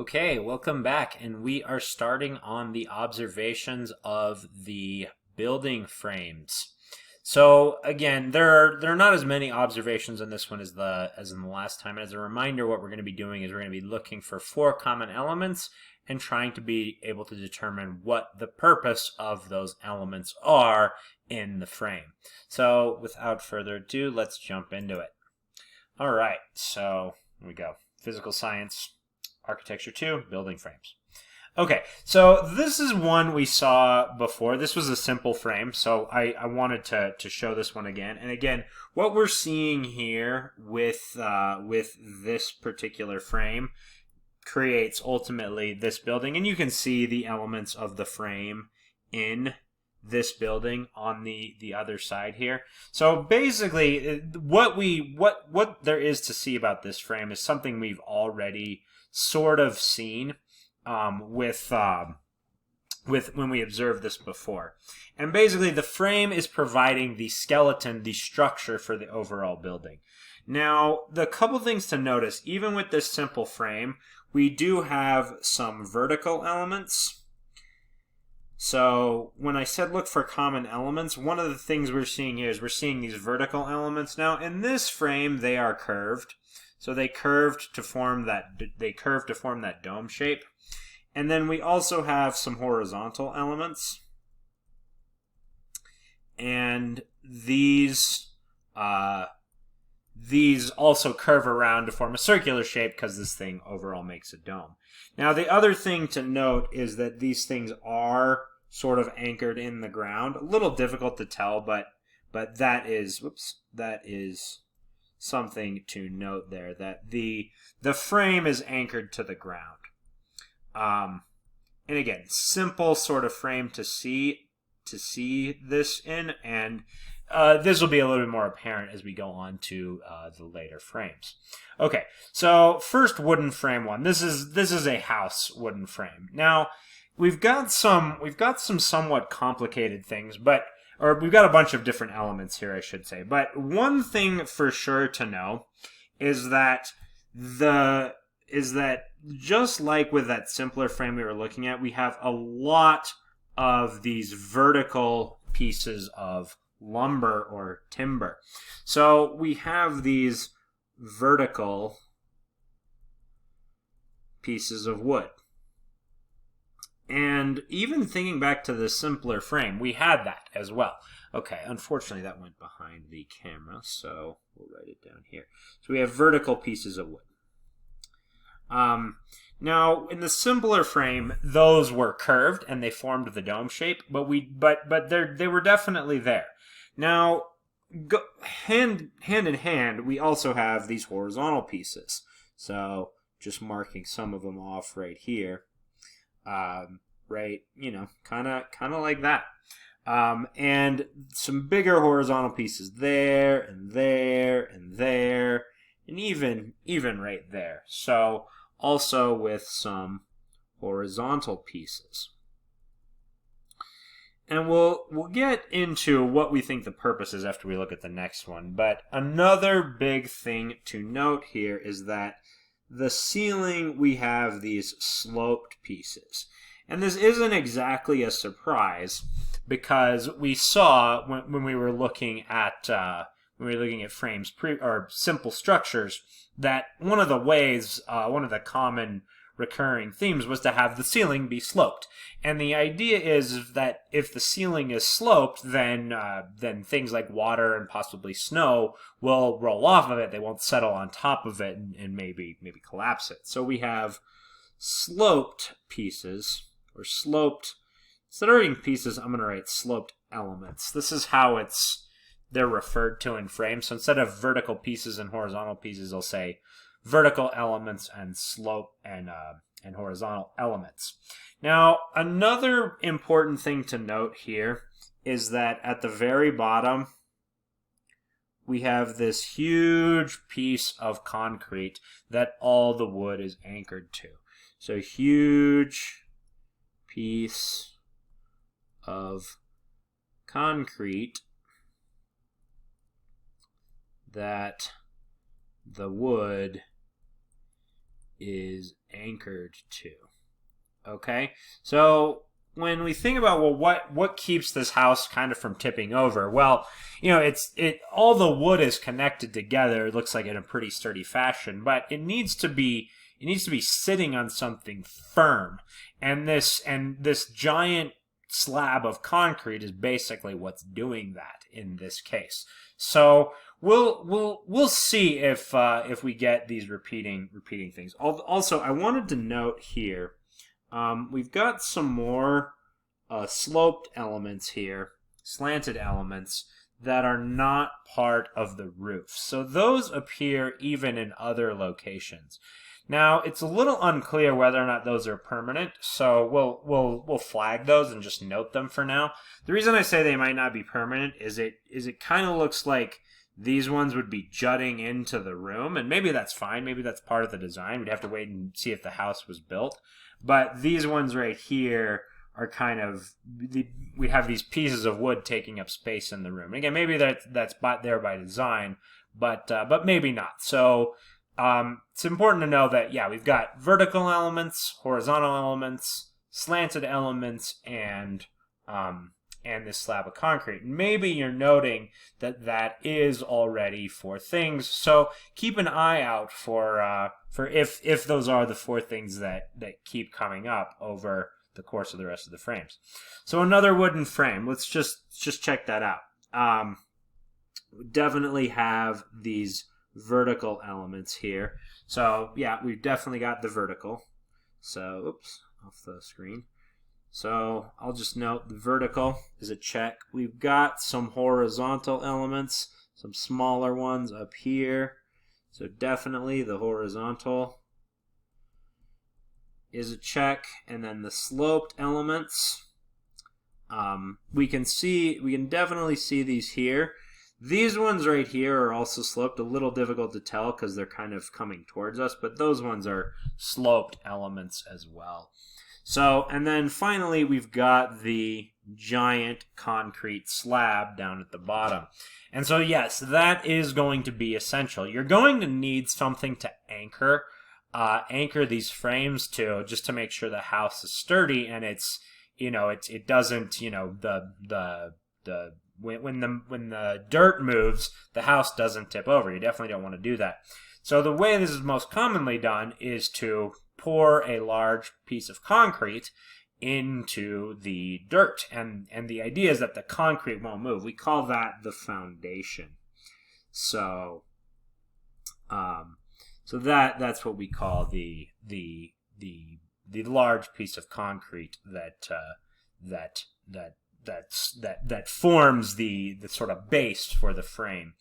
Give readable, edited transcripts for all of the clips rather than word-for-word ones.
Okay, welcome back, and we are starting on the observations of the building frames. So again, there are not as many observations in this one as in the last time. And as a reminder, what we're going to be doing is we're going to be looking for 4 common elements and trying to be able to determine what the purpose of those elements are in the frame. So without further ado, let's jump into it. All right, so here we go. Physical science. Architecture 2, building frames. Okay, so this is one we saw before. This was a simple frame, so I wanted to show this one again. And again, what we're seeing here with this particular frame creates ultimately this building. And you can see the elements of the frame in this building on the other side here. So basically, what there is to see about this frame is something we've already sort of seen with when we observed this before. And basically the frame is providing the skeleton, the structure for the overall building. Now, the couple things to notice, even with this simple frame, we do have some vertical elements. So when I said look for common elements, one of the things we're seeing here is we're seeing these vertical elements. Now, in this frame, they are curved. So they curved to form that dome shape. And then we also have some horizontal elements. And these also curve around to form a circular shape because this thing overall makes a dome. Now, the other thing to note is that these things are sort of anchored in the ground. A little difficult to tell, but that is something to note there, that the frame is anchored to the ground. And again, simple sort of frame to see this in, and this will be a little bit more apparent as we go on to the later frames. Okay, so first wooden frame one. This is a house wooden frame. Now we've got some somewhat complicated things, or we've got a bunch of different elements here, I should say. But one thing for sure to know is that just like with that simpler frame we were looking at, we have a lot of these vertical pieces of lumber or timber. So we have these vertical pieces of wood. And even thinking back to the simpler frame, we had that as well. Okay, unfortunately that went behind the camera, so we'll write it down here. So we have vertical pieces of wood. Now, in the simpler frame, those were curved and they formed the dome shape, but they were definitely there. Now, hand in hand, we also have these horizontal pieces. So just marking some of them off right here. Right, kind of like that. And some bigger horizontal pieces there and there and there, and even right there. So also with some horizontal pieces. And we'll get into what we think the purpose is after we look at the next one. But another big thing to note here is that the ceiling, we have these sloped pieces. And this isn't exactly a surprise because we saw when we were looking at frames or simple structures that one of the common recurring themes was to have the ceiling be sloped. And the idea is that if the ceiling is sloped, then things like water and possibly snow will roll off of it. They won't settle on top of it and maybe collapse it. So we have sloped pieces, or sloped, instead of writing pieces, I'm going to write sloped elements. This is how they're referred to in frames. So instead of vertical pieces and horizontal pieces, I'll say vertical elements and slope and horizontal elements. Now, another important thing to note here is that at the very bottom, we have this huge piece of concrete that all the wood is anchored to. So huge piece of concrete that the wood is anchored to. Okay, so when we think about, well, what keeps this house kind of from tipping over? Well, all the wood is connected together. It looks like in a pretty sturdy fashion, but it needs to be sitting on something firm. And this giant slab of concrete is basically what's doing that in this case. So we'll see if we get these repeating things. Also, I wanted to note here, we've got some more sloped elements here, slanted elements that are not part of the roof. So those appear even in other locations. Now, it's a little unclear whether or not those are permanent, so we'll flag those and just note them for now. The reason I say they might not be permanent is it kind of looks like these ones would be jutting into the room, and maybe that's fine. Maybe that's part of the design. We'd have to wait and see if the house was built. But these ones right here are kind of, we have these pieces of wood taking up space in the room. And again, maybe that's there by design, but maybe not. So it's important to know that, yeah, we've got vertical elements, horizontal elements, slanted elements, and this slab of concrete. Maybe you're noting that is already 4 things. So keep an eye out for if those are the 4 things that keep coming up over the course of the rest of the frames. So another wooden frame. Let's just check that out. We definitely have these vertical elements here. So yeah, we've definitely got the vertical. So oops, off the screen. So I'll just note the vertical is a check. We've got some horizontal elements, some smaller ones up here. So definitely the horizontal is a check. And then the sloped elements, we can definitely see these here. These ones right here are also sloped. A little difficult to tell because they're kind of coming towards us, but those ones are sloped elements as well. So, and then finally we've got the giant concrete slab down at the bottom. And so yes, that is going to be essential. You're going to need something to anchor these frames to, just to make sure the house is sturdy and it doesn't, when the dirt moves, the house doesn't tip over. You definitely don't want to do that. So the way this is most commonly done is to pour a large piece of concrete into the dirt, and the idea is that the concrete won't move. We call that the foundation. So that's what we call the large piece of concrete that forms the sort of base for the frame.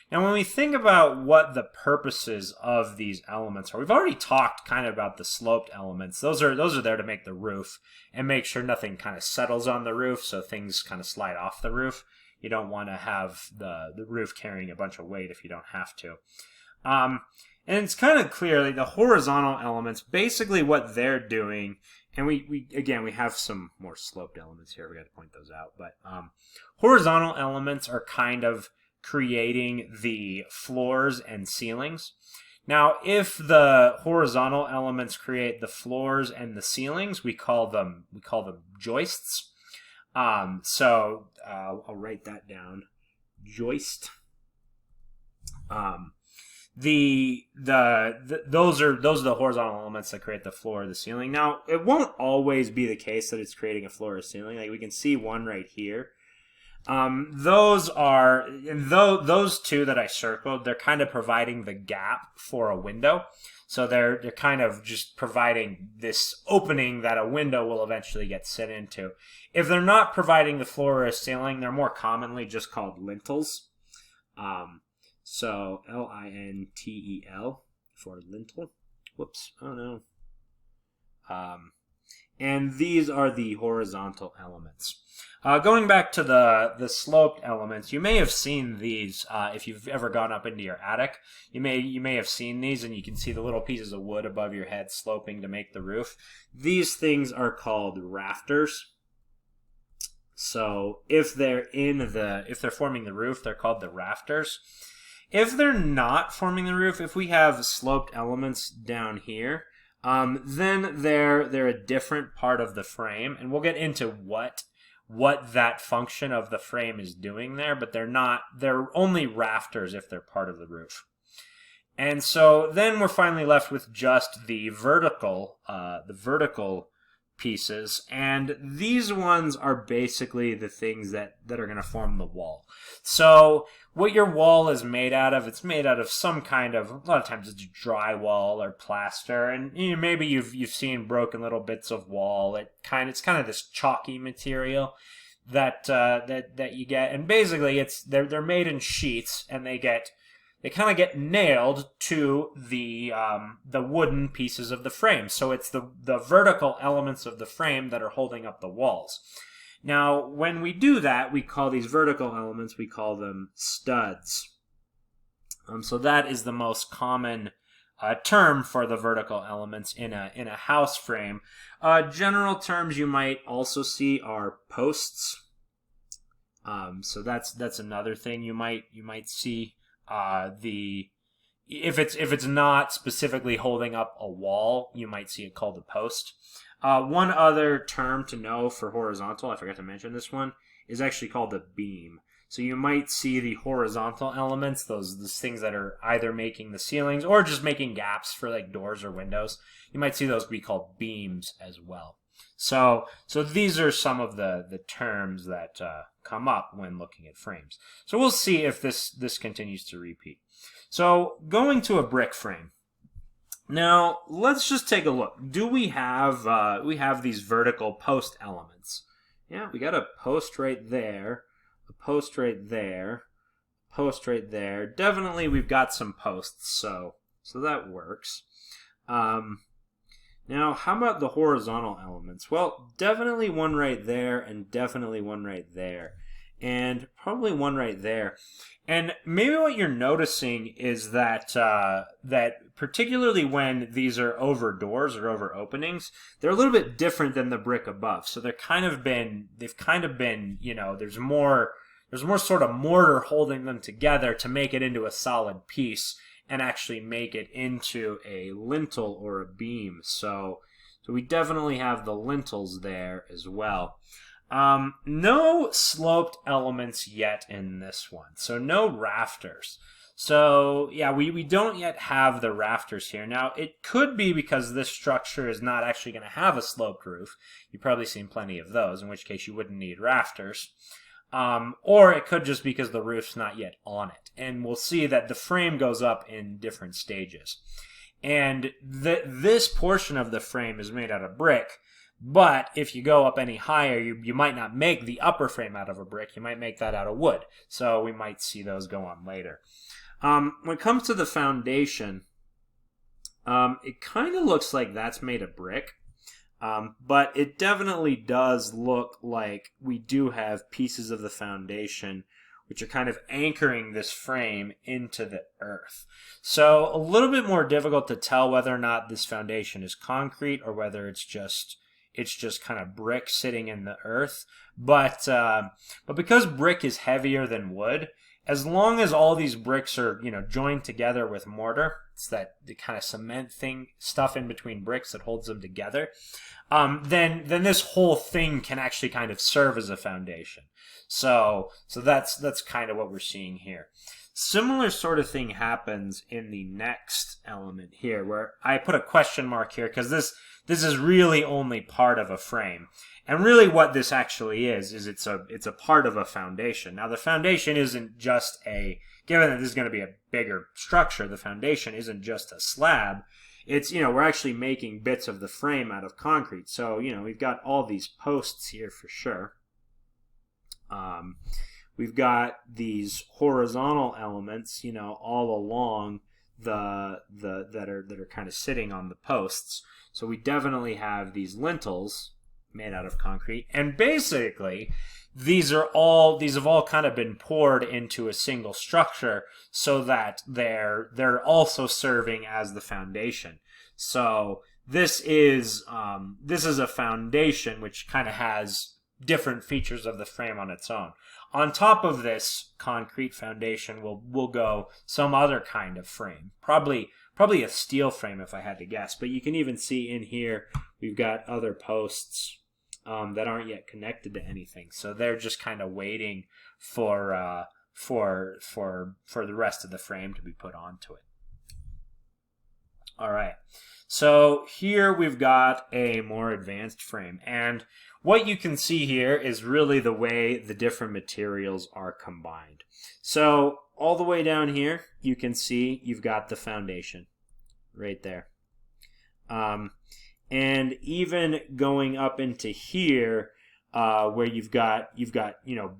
Now, when we think about what the purposes of these elements are, we've already talked kind of about the sloped elements. Those are there to make the roof and make sure nothing kind of settles on the roof, so things kind of slide off the roof. You don't want to have the roof carrying a bunch of weight if you don't have to. And it's kind of clear, like the horizontal elements, basically what they're doing, and we have some more sloped elements here. We got to point those out, but horizontal elements are kind of creating the floors and ceilings. Now, if the horizontal elements create the floors and the ceilings, we call them joists. So I'll write that down. Joist. Those are the horizontal elements that create the floor or the ceiling. Now, it won't always be the case that it's creating a floor or ceiling. Like we can see one right here. Those two that I circled, they're kind of providing the gap for a window. So they're kind of just providing this opening that a window will eventually get set into. If they're not providing the floor or a ceiling, they're more commonly just called lintels. So Lintel for lintel. Whoops. Oh no. And these are the horizontal elements. Going back to the sloped elements, you may have seen these if you've ever gone up into your attic. You may have seen these, and you can see the little pieces of wood above your head sloping to make the roof. These things are called rafters. So if they're forming the roof, they're called the rafters. If they're not forming the roof, if we have sloped elements down here, then they're a different part of the frame, and we'll get into what that function of the frame is doing there, but they're only rafters if they're part of the roof. And so then we're finally left with just the vertical pieces, and these ones are basically the things that are going to form the wall. So what your wall is made out of, it's made out of some kind of, a lot of times it's drywall or plaster, and maybe you've seen broken little bits of wall. It's kind of this chalky material that you get, and basically they're made in sheets, and they kind of get nailed to the wooden pieces of the frame. So it's the vertical elements of the frame that are holding up the walls. Now, when we do that, we call these vertical elements, we call them studs. So that is the most common term for the vertical elements in a house frame. General terms you might also see are posts. So that's another thing you might see. If it's not specifically holding up a wall, you might see it called a post. One other term to know for horizontal, I forgot to mention this one, is actually called a beam. So you might see the horizontal elements, those things that are either making the ceilings or just making gaps for like doors or windows. You might see those be called beams as well. So these are some of the terms that come up when looking at frames. So we'll see if this continues to repeat. So going to a brick frame. Now let's just take a look. Do we have these vertical post elements? Yeah, we got a post right there, a post right there, post right there. Definitely we've got some posts, so that works. Now, how about the horizontal elements? Well, definitely one right there, and definitely one right there, and probably one right there. And maybe what you're noticing is that particularly when these are over doors or over openings, they're a little bit different than the brick above. So they've kind of been, there's more sort of mortar holding them together to make it into a solid piece and actually make it into a lintel or a beam. So we definitely have the lintels there as well. No sloped elements yet in this one. So no rafters. So yeah, we don't yet have the rafters here. Now it could be because this structure is not actually going to have a sloped roof. You've probably seen plenty of those, in which case you wouldn't need rafters. Or it could just be because the roof's not yet on it. And we'll see that the frame goes up in different stages. And this portion of the frame is made out of brick, but if you go up any higher, you might not make the upper frame out of a brick. You might make that out of wood. So we might see those go on later. When it comes to the foundation, it kind of looks like that's made of brick. But it definitely does look like we do have pieces of the foundation which are kind of anchoring this frame into the earth. So a little bit more difficult to tell whether or not this foundation is concrete or whether it's just kind of brick sitting in the earth. But because brick is heavier than wood, as long as all these bricks are, joined together with mortar, it's the kind of cement stuff in between bricks that holds them together, then this whole thing can actually kind of serve as a foundation. So that's kind of what we're seeing here. Similar sort of thing happens in the next element here, where I put a question mark here because this is really only part of a frame. And really what this actually is it's a part of a foundation. Now the foundation isn't just given that this is going to be a bigger structure, the foundation isn't just a slab. It's, we're actually making bits of the frame out of concrete. So, we've got all these posts here for sure. We've got these horizontal elements, all along that are kind of sitting on the posts. So we definitely have these lintels made out of concrete, and basically these have all kind of been poured into a single structure so that they're also serving as the foundation. So this is a foundation which kind of has different features of the frame on its own. On top of this concrete foundation will go some other kind of frame, probably a steel frame if I had to guess. But you can even see in here we've got other posts that aren't yet connected to anything, so they're just kind of waiting for the rest of the frame to be put onto it. All right, so here we've got a more advanced frame, and what you can see here is really the way the different materials are combined. So all the way down here, you can see you've got the foundation right there. And even going up into here, where you've got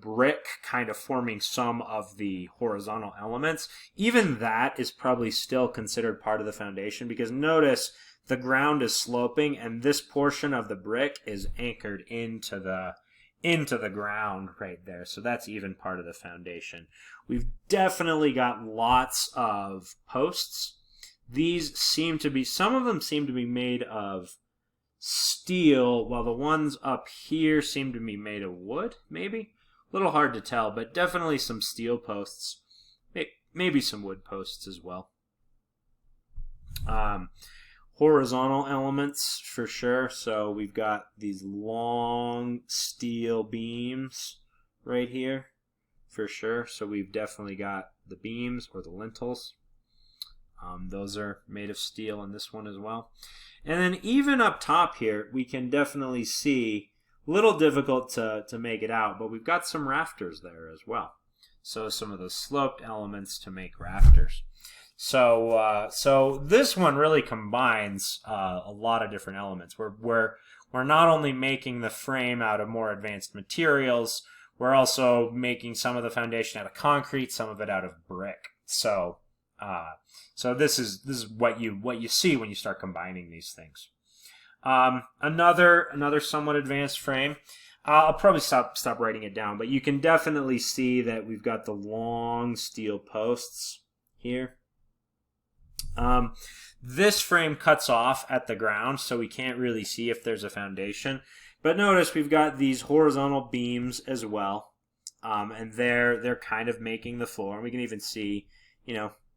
brick kind of forming some of the horizontal elements, even that is probably still considered part of the foundation, because notice the ground is sloping and this portion of the brick is anchored into the ground right there. So that's even part of the foundation. We've definitely got lots of posts. These seem to be, some of them seem to be made of steel, while the ones up here seem to be made of wood, maybe? A little hard to tell, but definitely some steel posts. Maybe some wood posts as well. Horizontal elements for sure. So we've got these long steel beams right here for sure. So we've definitely got the beams or the lintels. Those are made of steel in this one as well. And then even up top here, we can definitely see, a little difficult to make it out, but we've got some rafters there as well. So some of the sloped elements to make rafters. So this one really combines a lot of different elements. We're not only making the frame out of more advanced materials, we're also making some of the foundation out of concrete, some of it out of brick. So this is what you see when you start combining these things. Another somewhat advanced frame. I'll probably stop writing it down, but you can definitely see that we've got the long steel posts here. This frame cuts off at the ground, so we can't really see if there's a foundation. But notice we've got these horizontal beams as well, and they're kind of making the floor. And we can even see,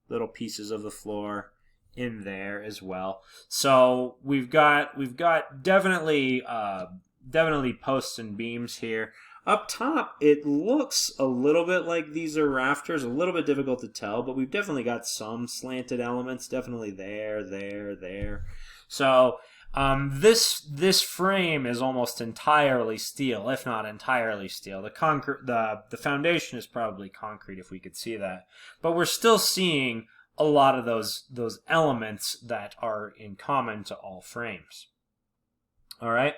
little pieces of the floor in there as well. So we've got definitely posts and beams here. Up top, it looks a little bit like these are rafters, a little bit difficult to tell, but we've definitely got some slanted elements, definitely there. So this frame is almost entirely steel, if not entirely steel. The foundation is probably concrete, if we could see that, but we're still seeing a lot of those elements that are in common to all frames. All right.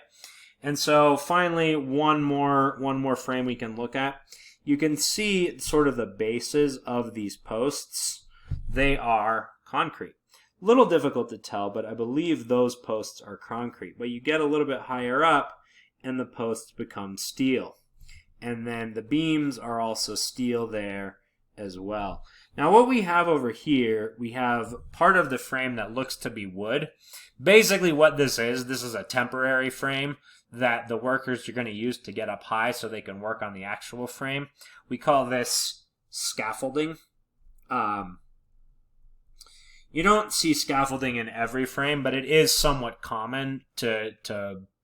And so finally, one more frame we can look at. You can see sort of the bases of these posts. They are concrete. A little difficult to tell, but I believe those posts are concrete. But you get a little bit higher up, and the posts become steel. And then the beams are also steel there as well. Now what we have over here, we have part of the frame that looks to be wood. Basically what this is a temporary frame that the workers are going to use to get up high so they can work on the actual frame. We call this scaffolding. You don't see scaffolding in every frame, but it is somewhat common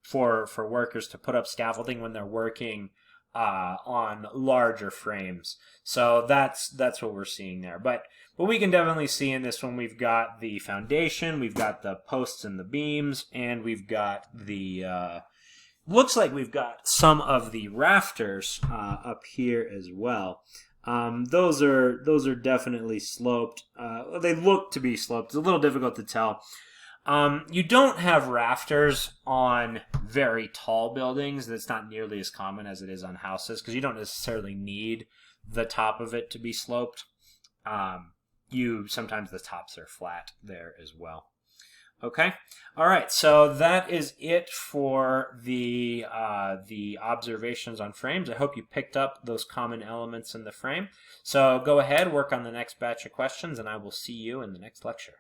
for workers to put up scaffolding when they're working on larger frames. So that's what we're seeing there. But we can definitely see in this one we've got the foundation, we've got the posts and the beams, and we've got the looks like we've got some of the rafters up here as well. Those are definitely sloped. They look to be sloped. It's a little difficult to tell. You don't have rafters on very tall buildings. That's not nearly as common as it is on houses because you don't necessarily need the top of it to be sloped. Sometimes the tops are flat there as well. Okay. All right. So that is it for the observations on frames. I hope you picked up those common elements in the frame. So go ahead, work on the next batch of questions, and I will see you in the next lecture.